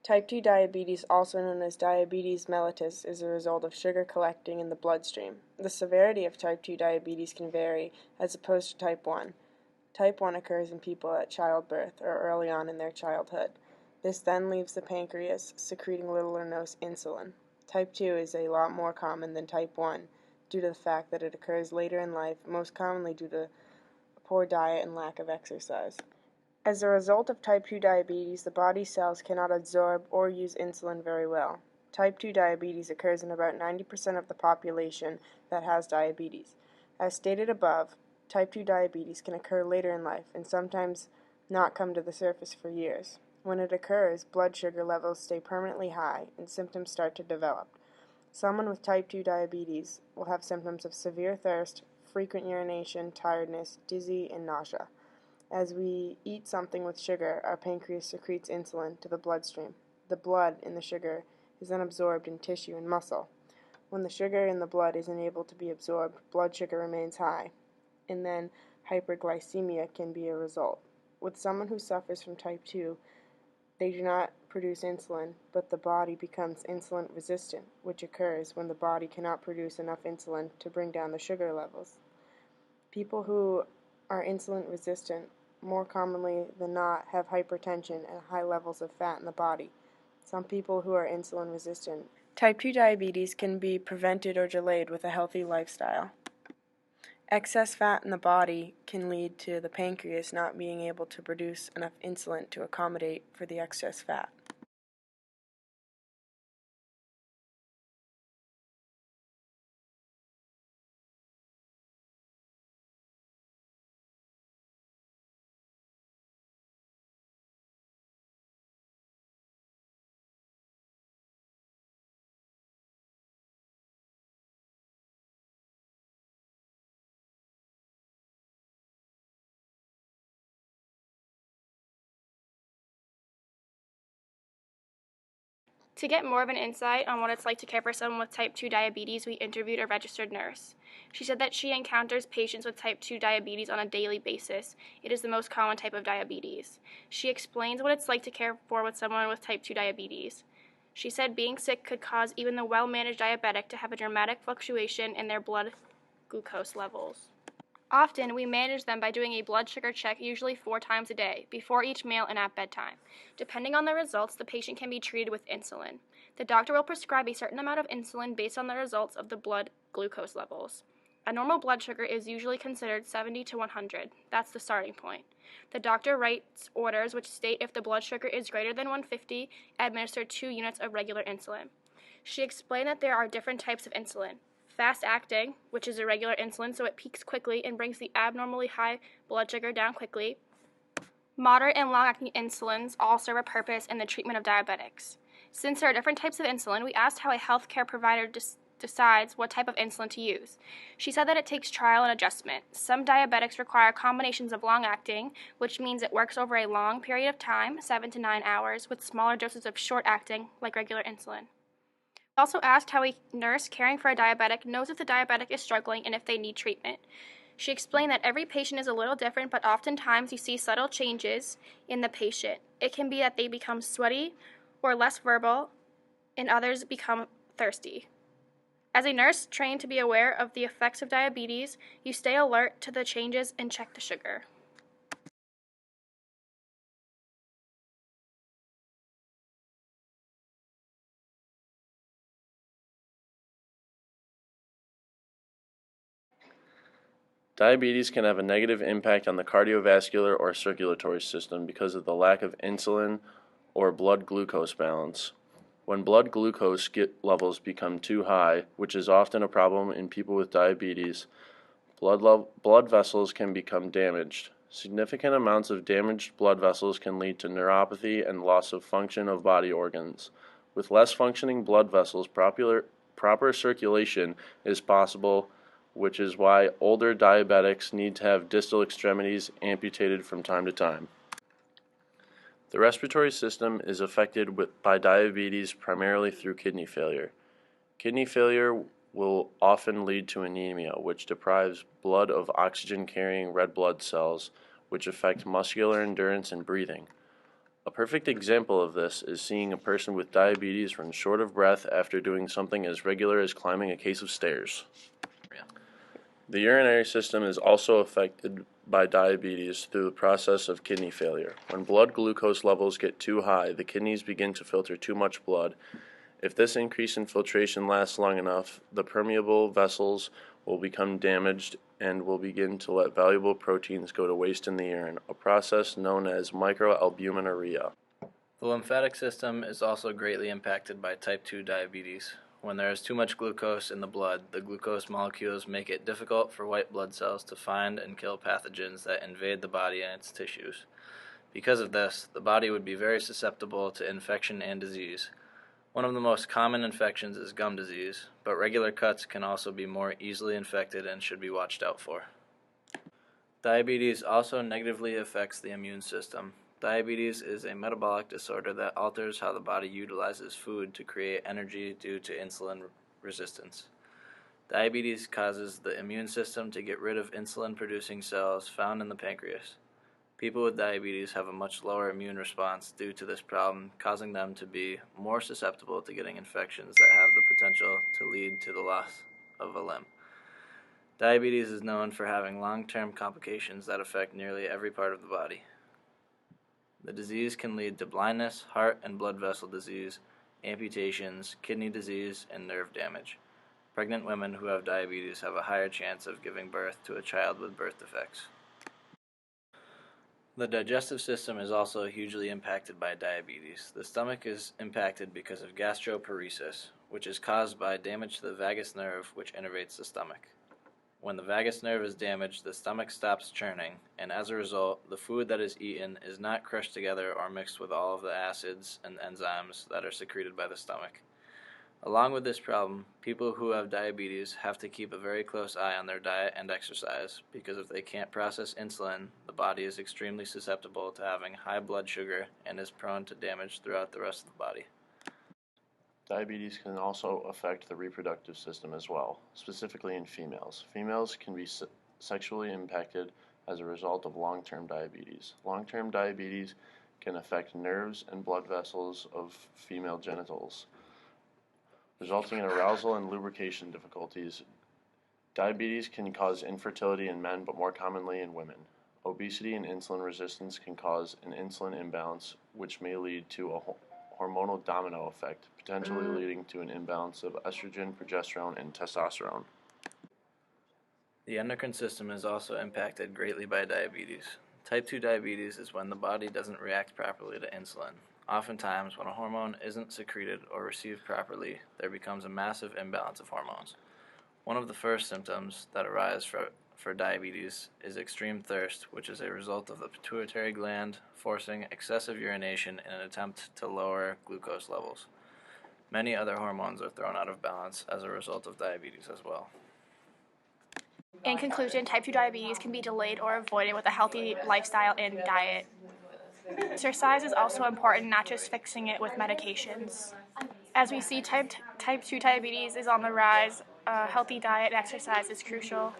Type 2 diabetes, also known as diabetes mellitus, is a result of sugar collecting in the bloodstream. The severity of type 2 diabetes can vary as opposed to type 1. Type 1 occurs in people at childbirth or early on in their childhood. This then leaves the pancreas secreting little or no insulin. Type 2 is a lot more common than type 1 due to the fact that it occurs later in life, most commonly due to a poor diet and lack of exercise. As a result of type 2 diabetes, the body's cells cannot absorb or use insulin very well. Type 2 diabetes occurs in about 90% of the population that has diabetes. As stated above, type 2 diabetes can occur later in life and sometimes not come to the surface for years. When it occurs, blood sugar levels stay permanently high and symptoms start to develop. Someone with type 2 diabetes will have symptoms of severe thirst, frequent urination, tiredness, dizzy, and nausea. As we eat something with sugar, our pancreas secretes insulin to the bloodstream. The blood in the sugar is then absorbed in tissue and muscle. When the sugar in the blood isn't able to be absorbed, blood sugar remains high, and then hyperglycemia can be a result. With someone who suffers from type 2, they do not produce insulin, but the body becomes insulin resistant, which occurs when the body cannot produce enough insulin to bring down the sugar levels. People who are insulin resistant more commonly than not have hypertension and high levels of fat in the body. Some people who are insulin resistant. Type 2 diabetes can be prevented or delayed with a healthy lifestyle. Excess fat in the body can lead to the pancreas not being able to produce enough insulin to accommodate for the excess fat. To get more of an insight on what it's like to care for someone with type 2 diabetes, we interviewed a registered nurse. She said that she encounters patients with type 2 diabetes on a daily basis. It is the most common type of diabetes. She explains what it's like to care for someone with type 2 diabetes. She said being sick could cause even the well-managed diabetic to have a dramatic fluctuation in their blood glucose levels. Often, we manage them by doing a blood sugar check usually 4 times a day, before each meal and at bedtime. Depending on the results, the patient can be treated with insulin. The doctor will prescribe a certain amount of insulin based on the results of the blood glucose levels. A normal blood sugar is usually considered 70 to 100. That's the starting point. The doctor writes orders which state if the blood sugar is greater than 150, administer 2 units of regular insulin. She explained that there are different types of insulin. Fast-acting, which is irregular insulin, so it peaks quickly and brings the abnormally high blood sugar down quickly. Moderate and long-acting insulins all serve a purpose in the treatment of diabetics. Since there are different types of insulin, we asked how a healthcare provider decides what type of insulin to use. She said that it takes trial and adjustment. Some diabetics require combinations of long-acting, which means it works over a long period of time, 7 to 9 hours, with smaller doses of short-acting, like regular insulin. We also asked how a nurse caring for a diabetic knows if the diabetic is struggling and if they need treatment. She explained that every patient is a little different, but oftentimes you see subtle changes in the patient. It can be that they become sweaty or less verbal, and others become thirsty. As a nurse trained to be aware of the effects of diabetes, you stay alert to the changes and check the sugar. Diabetes can have a negative impact on the cardiovascular or circulatory system because of the lack of insulin or blood glucose balance. When blood glucose levels become too high, which is often a problem in people with diabetes, blood vessels can become damaged. Significant amounts of damaged blood vessels can lead to neuropathy and loss of function of body organs. With less functioning blood vessels, proper circulation is possible, which is why older diabetics need to have distal extremities amputated from time to time. The respiratory system is affected by diabetes primarily through kidney failure. Kidney failure will often lead to anemia, which deprives blood of oxygen-carrying red blood cells, which affect muscular endurance and breathing. A perfect example of this is seeing a person with diabetes run short of breath after doing something as regular as climbing a case of stairs. The urinary system is also affected by diabetes through the process of kidney failure. When blood glucose levels get too high, the kidneys begin to filter too much blood. If this increase in filtration lasts long enough, the permeable vessels will become damaged and will begin to let valuable proteins go to waste in the urine, a process known as microalbuminuria. The lymphatic system is also greatly impacted by type 2 diabetes. When there is too much glucose in the blood, the glucose molecules make it difficult for white blood cells to find and kill pathogens that invade the body and its tissues. Because of this, the body would be very susceptible to infection and disease. One of the most common infections is gum disease, but regular cuts can also be more easily infected and should be watched out for. Diabetes also negatively affects the immune system. Diabetes is a metabolic disorder that alters how the body utilizes food to create energy due to insulin resistance. Diabetes causes the immune system to get rid of insulin-producing cells found in the pancreas. People with diabetes have a much lower immune response due to this problem, causing them to be more susceptible to getting infections that have the potential to lead to the loss of a limb. Diabetes is known for having long-term complications that affect nearly every part of the body. The disease can lead to blindness, heart and blood vessel disease, amputations, kidney disease, and nerve damage. Pregnant women who have diabetes have a higher chance of giving birth to a child with birth defects. The digestive system is also hugely impacted by diabetes. The stomach is impacted because of gastroparesis, which is caused by damage to the vagus nerve, which innervates the stomach. When the vagus nerve is damaged, the stomach stops churning, and as a result, the food that is eaten is not crushed together or mixed with all of the acids and enzymes that are secreted by the stomach. Along with this problem, people who have diabetes have to keep a very close eye on their diet and exercise, because if they can't process insulin, the body is extremely susceptible to having high blood sugar and is prone to damage throughout the rest of the body. Diabetes can also affect the reproductive system as well, specifically in females. Females can be sexually impacted as a result of long-term diabetes. Long-term diabetes can affect nerves and blood vessels of female genitals, resulting in arousal and lubrication difficulties. Diabetes can cause infertility in men, but more commonly in women. Obesity and insulin resistance can cause an insulin imbalance, which may lead to a hormonal domino effect, potentially leading to an imbalance of estrogen, progesterone, and testosterone. The endocrine system is also impacted greatly by diabetes. Type 2 diabetes is when the body doesn't react properly to insulin. Oftentimes, when a hormone isn't secreted or received properly, there becomes a massive imbalance of hormones. One of the first symptoms that arise for diabetes is extreme thirst, which is a result of the pituitary gland forcing excessive urination in an attempt to lower glucose levels. Many other hormones are thrown out of balance as a result of diabetes as well. In conclusion, type 2 diabetes can be delayed or avoided with a healthy lifestyle and diet. Exercise is also important, not just fixing it with medications. As we see, type 2 diabetes is on the rise. A healthy diet and exercise is crucial.